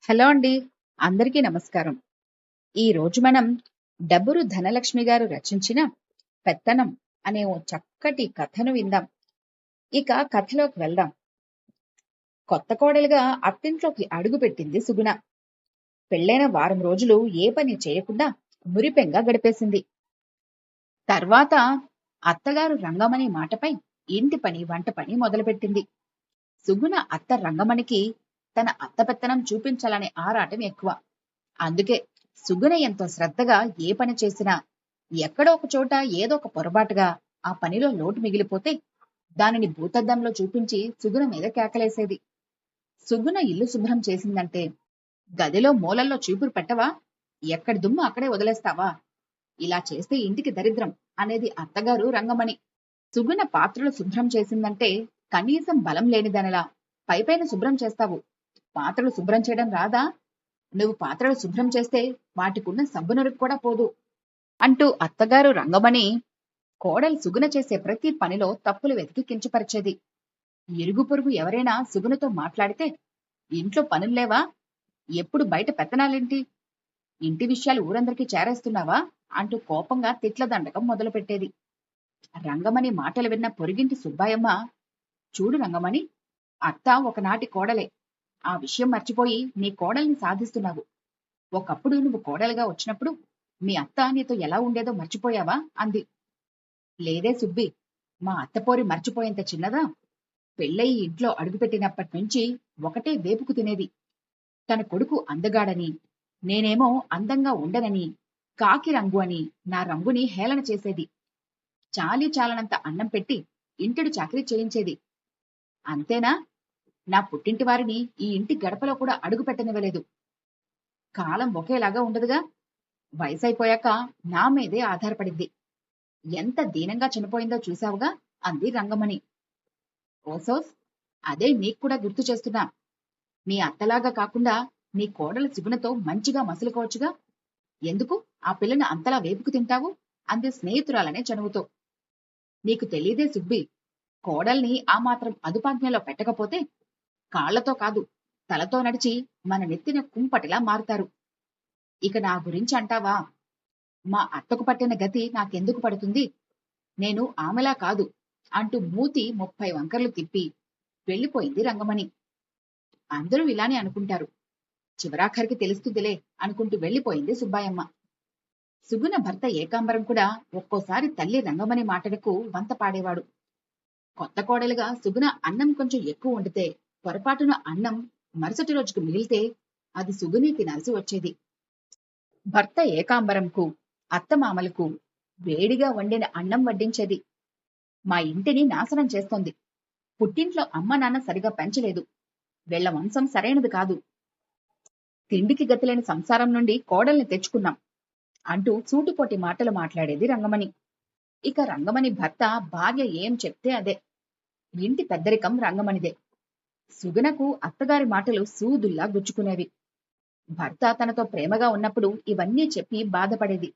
Hello అండి. అందరికీ నమస్కారం. ఈ రోజు మనం డబ్బురు ధనలక్ష్మి గారు రచించిన 'పెత్తనం' అనే ఓ చక్కటి కథను విందాం. ఇక కథలోకి వెళ్దాం. కొత్త కోడలుగా అత్తింట్లోకి అడుగుపెట్టింది సుగుణ. పెళ్ళైన వారం రోజులు ఏ పని చేయకుండా మురిపెంగా గడిపేసింది. తర్వాత అత్తగారు రంగమణి మాటపై ఇంటి పని, వంట పని మొదలుపెట్టింది. సుగుణ అత్త రంగమణికి తన అత్త పెత్తనం చూపించాలనే ఆరాటం ఎక్కువ. అందుకే సుగుణ ఎంతో శ్రద్ధగా ఏ పని చేసినా ఎక్కడో ఒక చోట ఏదో ఒక పొరపాటుగా ఆ పనిలో లోటు మిగిలిపోతే దానిని భూతద్దంలో చూపించి సుగుణ మీద కేకలేసేది. సుగుణ ఇల్లు శుభ్రం చేసిందంటే గదిలో మూలల్లో చీపురు పెట్టవా, ఎక్కడి దుమ్ము అక్కడే వదిలేస్తావా, ఇలా చేస్తే ఇంటికి దరిద్రం అనేది అత్తగారు రంగమణి. సుగుణ పాత్రలు శుభ్రం చేసిందంటే కనీసం బలం లేనిదనలా పైపైన శుభ్రం చేస్తావు, పాత్రలు శుభ్రం చేయడం రాదా, నువ్వు పాత్రలు శుభ్రం చేస్తే వాటికున్న సబ్బునరుకు కూడా పోదు అంటూ అత్తగారు రంగమణి కోడలు సుగుణ చేసే ప్రతి పనిలో తప్పులు వెతికి కించపరిచేది. ఇరుగు పొరుగు ఎవరైనా సుగుణతో మాట్లాడితే ఇంట్లో పనుల్లేవా, ఎప్పుడు బయట పెత్తనాలేంటి, ఇంటి విషయాలు ఊరందరికీ చేరేస్తున్నావా అంటూ కోపంగా తిట్ల దండకం మొదలుపెట్టేది. రంగమణి మాటలు విన్న పొరుగింటి సుబ్బాయమ్మ, చూడు రంగమణి, అత్త ఒకనాటి కోడలే, ఆ విషయం మర్చిపోయి నీ కోడల్ని సాధిస్తున్నావు. ఒకప్పుడు నువ్వు కోడలుగా వచ్చినప్పుడు మీ అత్త నీతో ఎలా ఉండేదో మర్చిపోయావా అంది. లేదే సుబ్బి, మా అత్తపోరి మర్చిపోయేంత చిన్నదా, పెళ్ళయి ఇంట్లో అడుగుపెట్టినప్పటి నుంచి ఒకటే వేపుకు తినేది. తన కొడుకు అందగాడని, నేనేమో అందంగా ఉండనని, కాకి రంగు అని నా రంగుని హేళన చేసేది. చాలీ చాలనంత అన్నం పెట్టి ఇంటిడు చాకరీ చేయించేది. అంతేనా, నా పుట్టింటి వారిని ఈ ఇంటి గడపలో కూడా అడుగు పెట్టనివ్వలేదు. కాలం ఒకేలాగా ఉండదుగా, వయసైపోయాక నా మీదే ఆధారపడింది. ఎంత దీనంగా చనిపోయిందో చూశావుగా అంది రంగమణి. ఓసోస్, అదే నీకు కూడా గుర్తు చేస్తున్నా. నీ అత్తలాగా కాకుండా నీ కోడల సుగుణతో మంచిగా మసులుకోవచ్చుగా, ఎందుకు ఆ పిల్లని అంతలా వేపుకు తింటావు అంది స్నేహితురాలనే చనువుతో. నీకు తెలీదే సుబ్బి, కోడల్ని ఆ మాత్రం అదుపాజ్ఞలో పెట్టకపోతే కాళ్లతో కాదు తలతో నడిచి మన నెత్తిన కుంపటిలా మారుతారు. ఇక నా గురించి అంటావా, మా అత్తకు పట్టిన గతి నాకెందుకు పడుతుంది, నేను ఆమెలా కాదు అంటూ మూతి 30 వంకర్లు తిప్పి వెళ్ళిపోయింది రంగమణి. అందరూ ఇలానే అనుకుంటారు, చివరాఖరికి తెలుస్తుందిలే అనుకుంటూ వెళ్ళిపోయింది సుబ్బాయమ్మ. సుగుణ భర్త ఏకాంబరం కూడా ఒక్కోసారి తల్లి రంగమణి మాటలకు వంత పాడేవాడు. కొత్త కోడలుగా సుగుణ అన్నం కొంచెం ఎక్కువ వండితే పొరపాటున అన్నం మరుసటి రోజుకు మిగిలితే అది సుగుని తినాల్సి వచ్చేది. భర్త ఏకాంబరంకు, అత్తమామలకు వేడిగా వండిన అన్నం వడ్డించేది. మా ఇంటిని నాశనం చేస్తోంది, పుట్టింట్లో అమ్మ నాన్న సరిగా పెంచలేదు, వీళ్ల వంశం సరైనది కాదు, తిండికి గతిలేని సంసారం నుండి కోడల్ని తెచ్చుకున్నాం అంటూ సూటిపోటి మాటలు మాట్లాడేది రంగమణి. ఇక రంగమణి భర్త భార్య ఏం చెప్తే అదే. ఇంటి పెద్దరికం రంగమణిదే. సుగుణకు అత్తగారి మాటలు సూదుల్లా గుచ్చుకునేవి. భర్త తనతో ప్రేమగా ఉన్నప్పుడు ఇవన్నీ చెప్పి బాధపడేది.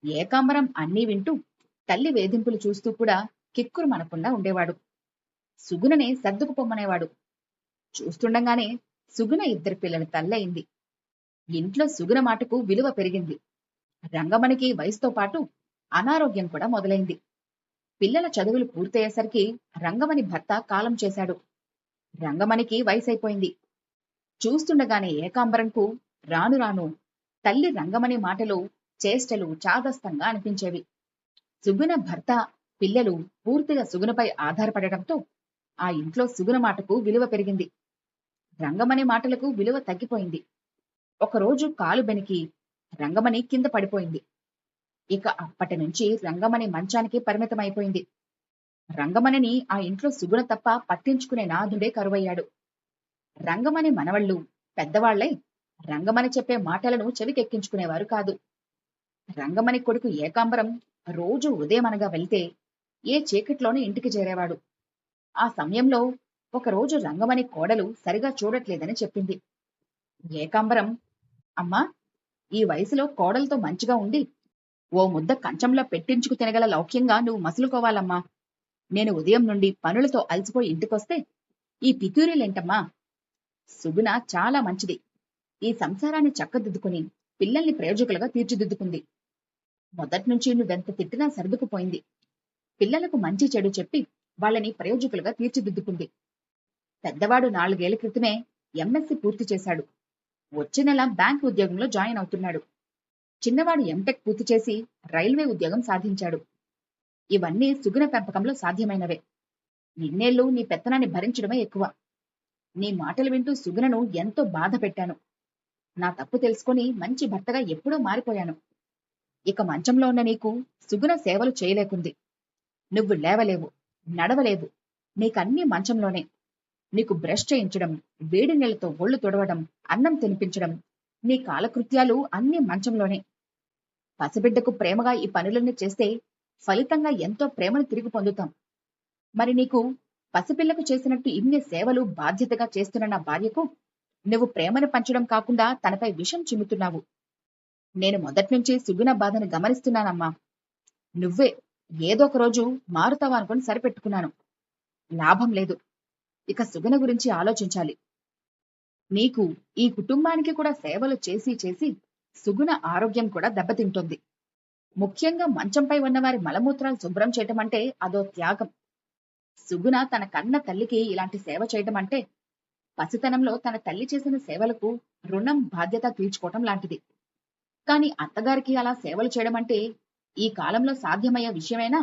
ఏకాంబరం అన్నీ వింటూ తల్లి వేధింపులు చూస్తూ కూడా కిక్కురు మనకుండా ఉండేవాడు. సుగుణనే సర్దుకుపోమ్మనేవాడు. చూస్తుండగానే సుగుణ 2 పిల్లల తల్లయింది. ఇంట్లో సుగుణ మాటకు విలువ పెరిగింది. రంగమణికి వయసుతో పాటు అనారోగ్యం కూడా మొదలైంది. పిల్లల చదువులు పూర్తయ్యేసరికి రంగమణి భర్త కాలం చేశాడు. రంగమణికి వయసైపోయింది. చూస్తుండగానే ఏకాంబరంకు రాను రాను తల్లి రంగమణి మాటలు, చేష్టలు చాదస్తంగా అనిపించేవి. సుగుణ భర్త, పిల్లలు పూర్తిగా సుగుణపై ఆధారపడటంతో ఆ ఇంట్లో సుగుణ మాటకు విలువ పెరిగింది. రంగమణి మాటలకు విలువ తగ్గిపోయింది. ఒకరోజు కాలు బెనికి రంగమణి కింద పడిపోయింది. ఇక అప్పటి నుంచి రంగమణి మంచానికి పరిమితమైపోయింది. రంగమణిని ఆ ఇంట్లో సుగుణ తప్ప పట్టించుకునే నాథుడే కరువయ్యాడు. రంగమణి మనవళ్ళు పెద్దవాళ్లై రంగమణి చెప్పే మాటలను చెవికెక్కించుకునేవారు కాదు. రంగమణి కొడుకు ఏకాంబరం రోజు ఉదయమనగా వెళ్తే ఏ చీకట్లోనే ఇంటికి చేరేవాడు. ఆ సమయంలో ఒకరోజు రంగమణి కోడలు సరిగా చూడట్లేదని చెప్పింది. ఏకాంబరం, అమ్మా, ఈ వయసులో కోడలతో మంచిగా ఉండి ఓ ముద్ద కంచంలో పెట్టించుకు తినగల లౌక్యంగా నువ్వు మసులుకోవాలమ్మా. నేను ఉదయం నుండి పనులతో అలసిపోయి ఇంటికొస్తే ఈ పితూరీలేంటమ్మా. సుగుణ చాలా మంచిది, ఈ సంసారాన్ని చక్కదిద్దుకుని పిల్లల్ని ప్రయోజకులుగా తీర్చిదిద్దుకుంది. మొదటి నుంచి నువ్వెంత తిట్టినా సర్దుకుపోయింది. పిల్లలకు మంచి చెడు చెప్పి వాళ్ళని ప్రయోజకులుగా తీర్చిదిద్దుకుంది. పెద్దవాడు 4 ఏళ్ల క్రితమే ఎంఎస్సి పూర్తి చేశాడు. వచ్చే నెల బ్యాంక్ ఉద్యోగంలో జాయిన్ అవుతున్నాడు. చిన్నవాడు ఎంటెక్ పూర్తి చేసి రైల్వే ఉద్యోగం సాధించాడు. ఇవన్నీ సుగుణ పెంపకంలో సాధ్యమైనవే. ఇన్నేళ్లు నీ పెత్తనాన్ని భరించడమే ఎక్కువ. నీ మాటలు వింటూ సుగుణను ఎంతో బాధ పెట్టాను. నా తప్పు తెలుసుకొని మంచి భర్తగా ఎప్పుడో మారిపోయాను. ఇక మంచంలో ఉన్న నీకు సుగుణ సేవలు చేయలేకుంది. నువ్వు లేవలేవు, నడవలేవు. నీకన్నీ మంచంలోనే. నీకు బ్రష్ చేయించడం, వేడి నీళ్లతో ఒళ్ళు తుడవడం, అన్నం తినిపించడం, నీ కాలకృత్యాలు అన్నీ మంచంలోనే. పసిబిడ్డకు ప్రేమగా ఈ పనులన్నీ చేస్తే ఫలితంగా ఎంతో ప్రేమను తిరిగి పొందుతాం. మరి నీకు పసిపిల్లకు చేసినట్టు ఇన్ని సేవలు బాధ్యతగా చేస్తున్న నా భార్యకు నువ్వు ప్రేమను పంచడం కాకుండా తనపై విషం చిమ్ముతున్నావు. నేను మొదట్నుంచి సుగుణ బాధను గమనిస్తున్నానమ్మా. నువ్వే ఏదో ఒక రోజు మారుతావా అనుకుని సరిపెట్టుకున్నాను. లాభం లేదు. ఇక సుగుణ గురించి ఆలోచించాలి. నీకు ఈ కుటుంబానికి కూడా సేవలు చేసి చేసి సుగుణ ఆరోగ్యం కూడా దెబ్బతింటోంది. ముఖ్యంగా మంచంపై ఉన్నవారి మలమూత్రాలు శుభ్రం చేయటం అంటే అదో త్యాగం. సుగుణ తన కన్న తల్లికి ఇలాంటి సేవ చేయటం అంటే పసితనంలో తన తల్లి చేసిన సేవలకు రుణం బాధ్యత తీర్చుకోవటం లాంటిది. కాని అత్తగారికి అలా సేవలు చేయడం అంటే ఈ కాలంలో సాధ్యమయ్యే విషయమేనా?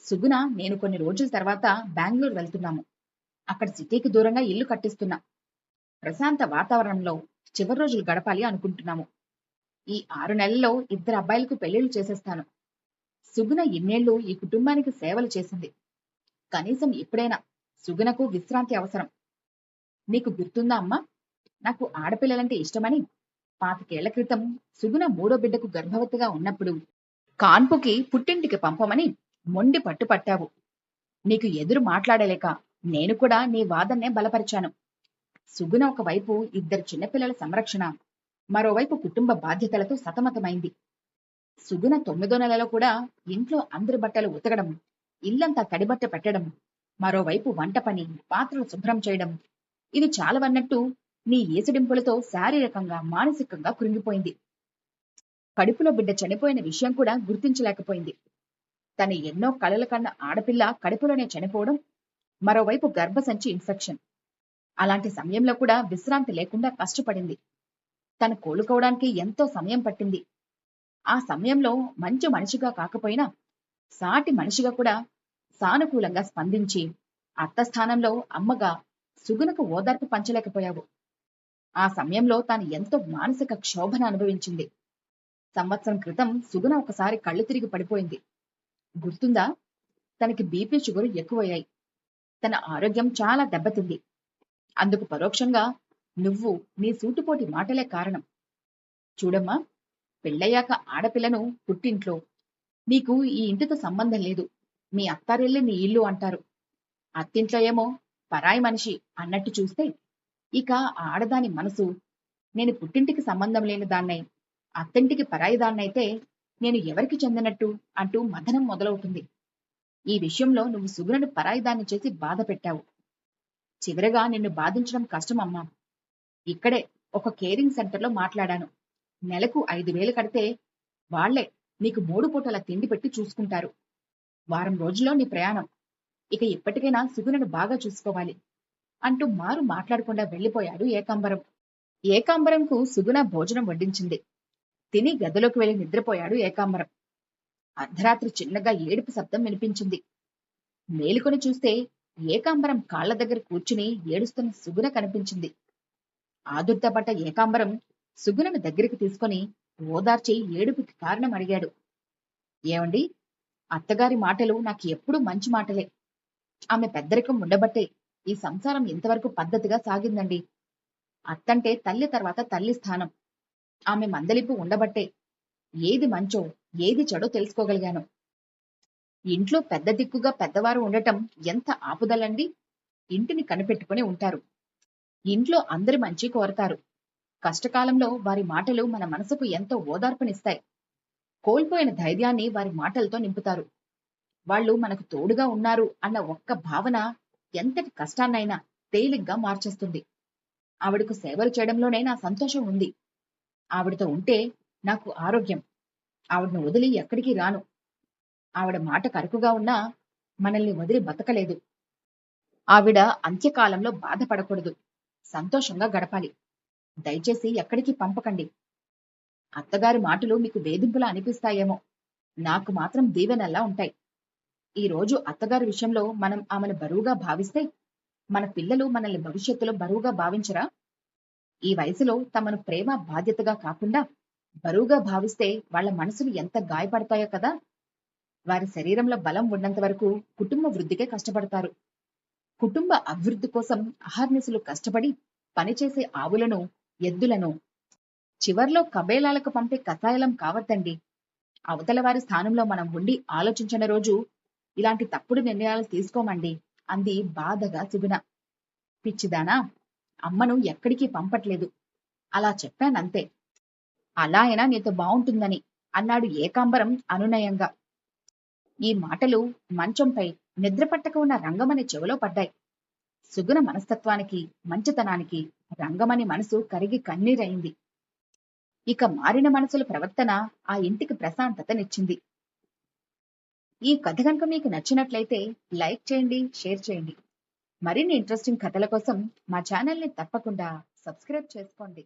సుగుణ నేను కొన్ని రోజుల తర్వాత బెంగళూరు వెళ్తున్నాము. అక్కడ సిటీకి దూరంగా ఇల్లు కట్టిస్తున్నా. ప్రశాంత వాతావరణంలో చివరి రోజులు గడపాలి అనుకుంటున్నాము. ఈ 6 నెలల్లో 2 అబ్బాయిలకు పెళ్లిళ్లు చేసేస్తాను. సుగుణ ఇన్నేళ్లు ఈ కుటుంబానికి సేవలు చేసింది. కనీసం ఇప్పుడైనా సుగుణకు విశ్రాంతి అవసరం. నీకు గుర్తుందా అమ్మా, నాకు ఆడపిల్లలంటే ఇష్టమని 25 ఏళ్ల క్రితం సుగుణ 3వ బిడ్డకు గర్భవతిగా ఉన్నప్పుడు కాన్పుకి పుట్టింటికి పంపమని మొండి పట్టు పట్టావు. నీకు ఎదురు మాట్లాడలేక నేను కూడా నీ వాదన్నే బలపరిచాను. సుగుణ ఒకవైపు 2 చిన్నపిల్లల సంరక్షణ, మరోవైపు కుటుంబ బాధ్యతలతో సతమతమైంది. సుగుణ 9వ నెలలో కూడా ఇంట్లో అందరి బట్టలు ఉతకడం, ఇల్లంతా తడిబట్ట పెట్టడం, మరోవైపు వంట పని, పాత్రలు శుభ్రం చేయడం, ఇవి చాలవన్నట్టు నీ ఈసడింపులతో శారీరకంగా మానసికంగా కృంగిపోయింది. కడుపులో బిడ్డ చనిపోయిన విషయం కూడా గుర్తించలేకపోయింది. తన ఎన్నో కలల కన్న ఆడపిల్ల కడుపులోనే చనిపోవడం, మరోవైపు గర్భసంచి ఇన్ఫెక్షన్. అలాంటి సమయంలో కూడా విశ్రాంతి లేకుండా కష్టపడింది. తను కోలుకోవడానికి ఎంతో సమయం పట్టింది. ఆ సమయంలో మంచి మనిషిగా కాకపోయినా సాటి మనిషిగా కూడా సానుకూలంగా స్పందించి అత్త స్థానంలో అమ్మగా సుగుణకు ఓదార్పు పంచలేకపోయావు. ఆ సమయంలో తాను ఎంతో మానసిక క్షోభను అనుభవించింది. సంవత్సరం క్రితం సుగుణ ఒకసారి కళ్ళు తిరిగి పడిపోయింది. గుర్తుందా? తనకి బీపీ షుగర్ ఎక్కువయ్యాయి. తన ఆరోగ్యం చాలా దెబ్బతింది. అందుకు పరోక్షంగా నువ్వు నీ సూటిపోటి మాటలే కారణం. చూడమ్మా, పెళ్ళయ్యాక ఆడపిల్లను పుట్టింట్లో నీకు ఈ ఇంటితో సంబంధం లేదు, మీ అత్తారిల్లే నీ ఇల్లు అంటారు. అత్తింట్లో ఏమో పరాయి మనిషి అన్నట్టు చూస్తే, ఇక ఆడదాని మనసు నేను పుట్టింటికి సంబంధం లేని దాన్నై, అత్తింటికి పరాయి దాన్నైతే నేను ఎవరికి చెందినట్టు అంటూ మథనం మొదలవుతుంది. ఈ విషయంలో నువ్వు సుగుణను పరాయి దాన్ని చేసి బాధ పెట్టావు. చివరగా నిన్ను బాధించడం కష్టమమ్మా. ఇక్కడే ఒక కేరింగ్ సెంటర్లో మాట్లాడాను. నెలకు 5,000 కడితే వాళ్లే నీకు 3 పూటల తిండి పెట్టి చూసుకుంటారు. వారం రోజుల్లో నీ ప్రయాణం. ఇక ఇప్పటికైనా సుగుణను బాగా చూసుకోవాలి అంటూ మారు మాట్లాడకుండా వెళ్లిపోయాడు ఏకాంబరం. ఏకాంబరంకు సుగుణ భోజనం వడ్డించింది. తిని గదిలోకి వెళ్లి నిద్రపోయాడు ఏకాంబరం. అర్ధరాత్రి చిన్నగా ఏడుపు శబ్దం వినిపించింది. మేలుకొని చూస్తే ఏకాంబరం కాళ్ల దగ్గర కూర్చుని ఏడుస్తున్న సుగుణ కనిపించింది. ఆదుర్దాపడ్డ ఏకాంబరం సుగుణను దగ్గరికి తీసుకొని ఓదార్చి ఏడుపుకి కారణం అడిగాడు. ఏమండి, అత్తగారి మాటలు నాకు ఎప్పుడూ మంచి మాటలే. ఆమె పెద్దరికం ఉండబట్టే ఈ సంసారం ఇంతవరకు పద్ధతిగా సాగిందండి. అత్తంటే తల్లి తర్వాత తల్లి స్థానం. ఆమె మందలింపు ఉండబట్టే ఏది మంచో ఏది చెడో తెలుసుకోగలిగాను. ఇంట్లో పెద్ద దిక్కుగా పెద్దవారు ఉండటం ఎంత ఆపుదలండి. ఇంటిని కనిపెట్టుకుని ఉంటారు. ఇంట్లో అందరి మంచి కోరతారు. కష్టకాలంలో వారి మాటలు మన మనసుకు ఎంతో ఓదార్పునిస్తాయి. కోల్పోయిన ధైర్యాన్ని వారి మాటలతో నింపుతారు. వాళ్ళు మనకు తోడుగా ఉన్నారు అన్న ఒక్క భావన ఎంతటి కష్టాన్నైనా తేలిగ్గా మార్చేస్తుంది. ఆవిడకు సేవలు చేయడంలోనే నా సంతోషం ఉంది. ఆవిడతో ఉంటే నాకు ఆరోగ్యం. ఆవిడను వదిలి ఎక్కడికి రాను. ఆవిడ మాట కరుకుగా ఉన్నా మనల్ని వదిలి బతకలేదు. ఆవిడ అంత్యకాలంలో బాధపడకూడదు. సంతోషంగా గడపాలి. దయచేసి ఎక్కడికి పంపకండి. అత్తగారి మాటలు మీకు వేధింపులా అనిపిస్తాయేమో. నాకు మాత్రం దీవెనల్లా ఉంటాయి. ఈ రోజు అత్తగారి విషయంలో మనం ఆమెను బరువుగా భావిస్తే, మన పిల్లలు మనల్ని భవిష్యత్తులో బరువుగా భావించరా? ఈ వయసులో తమను ప్రేమ బాధ్యతగా కాకుండా బరువుగా భావిస్తే వాళ్ళ మనసులు ఎంత గాయపడతాయో కదా! వారి శరీరంలో బలం ఉన్నంత వరకు కుటుంబ వృద్ధికే కష్టపడతారు. కుటుంబ అభివృద్ధి కోసం అహర్నిశలు కష్టపడి పనిచేసే ఆవులను, ఎద్దులను చివర్లో కబేళాలకు పంపే కసాయలం కావద్దండి. అవతల వారి స్థానంలో మనం ఉండి ఆలోచించిన రోజు ఇలాంటి తప్పుడు నిర్ణయాలు తీసుకోమండి అంది బాధగా సుగుణ. పిచ్చిదానా, అమ్మను ఎక్కడికి పంపట్లేదు. అలా చెప్పానంతే. అలా అయినా నీతో బావుంటుందని అన్నాడు ఏకాంబరం అనునయంగా. ఈ మాటలు మంచంపై నిద్రపట్టక ఉన్న రంగమని చెవిలో పడ్డాయి. సుగుణ మనస్తత్వానికి, మంచితనానికి రంగమని మనసు కరిగి కన్నీరయింది. ఇక మారిన మనసుల ప్రవర్తన ఆ ఇంటికి ప్రశాంతతనిచ్చింది. ఈ కథ కనుక మీకు నచ్చినట్లయితే లైక్ చేయండి, షేర్ చేయండి. మరిన్ని ఇంట్రెస్టింగ్ కథల కోసం మా ఛానల్ని తప్పకుండా సబ్స్క్రైబ్ చేసుకోండి.